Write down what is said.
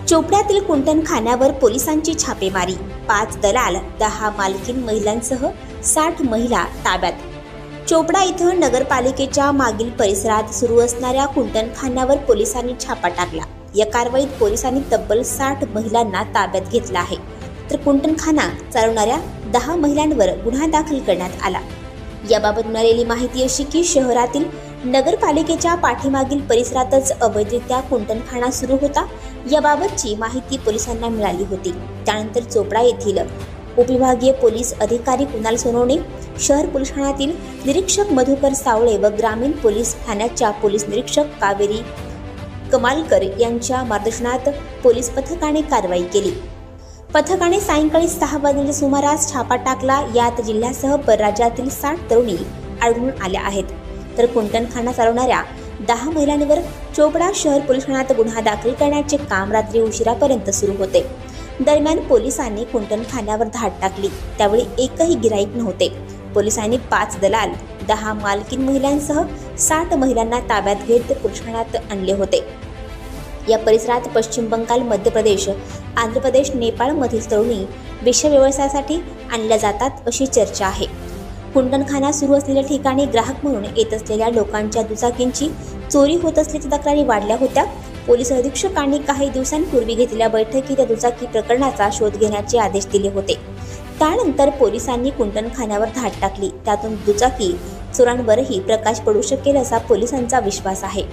चोपड्यातील कुंटणखान्यावर पोलिसांची छापेमारी। 5 दलाल, 10 मालकीन महिलांसह 60 महिला ताब्यात। चोपडा इथं नगरपालिकेच्या मागील परिसरात सुरू असणाऱ्या कुंटणखान्यावर पोलिसांनी छापा टाकला। या कारवाईत पोलिसांनी तब्बल 60 महिलांना ताब्यात घेतलं आहे, तर कुंटणखाना चालवणाऱ्या 10 महिलांवर गुन्हा दाखल करण्यात आला। याबाबत मिळालेली माहिती अशी की शहरातील नगरपालिकेच्या पाठीमागील परिसरातच अवैधरित्या कुंटणखाना सुरू होता। याबाबतची माहिती पोलिसांना मिळाली होती। त्यानंतर चोपडा येथील उपविभागीय पोलीस अधिकारी कुणाल सोनवणे, शहर पोलीस ठाण्यातील निरीक्षक मधुकर सावळे व ग्रामीण पोलीस ठाण्याच्या पोलीस निरीक्षक कावेरी कमालकर यांच्या मार्गदर्शनात पोलीस पथकाने कारवाई केली। पथकाने सायंकाळी 6 वाजण्याच्या सुमारास छापा टाकला। यात जिल्ह्यासह परराज्यातील 60 तरुणी आढळून आल्या आहेत, तर कुंटणखाना चालवणाऱ्या 10 महिलांवर चोपडा शहर पोलीस ठाण्यात गुन्हा दाखल करण्याचे काम रात्री उशिरापर्यंत सुरू होते। दरम्यान पोलिसांनी कुंटणखान्यावर धाड टाकली, त्यावेळी एकही गिराईक नव्हते। पोलिसांनी 5 दलाल, 10 मालकीन महिलांसह 60 महिलांना ताब्यात घेत पोलीस ठाण्यात आणले होते। या परिसरात पश्चिम बंगाल, मध्य प्रदेश, आंध्र प्रदेश, नेपाळमधील तरुणी वेश्या व्यवसायासाठी आणल्या जातात अशी चर्चा आहे। कुंटणखाना सुरू असलेल्या ठिकाणी ग्राहक म्हणून येत असलेल्या लोकांच्या दुचाकींची चोरी होत असल्याच्या तक्रारी वाढल्या होत्या। पोलीस अधीक्षकांनी काही दिवसांपूर्वी घेतलेल्या बैठकीत या दुचाकी प्रकरणाचा शोध घेण्याचे आदेश दिले होते। त्यानंतर पोलिसांनी कुंटणखान्यावर धाड टाकली। त्यातून दुचाकी चोरांवरही प्रकाश पडू शकेल असा पोलिसांचा विश्वास आहे।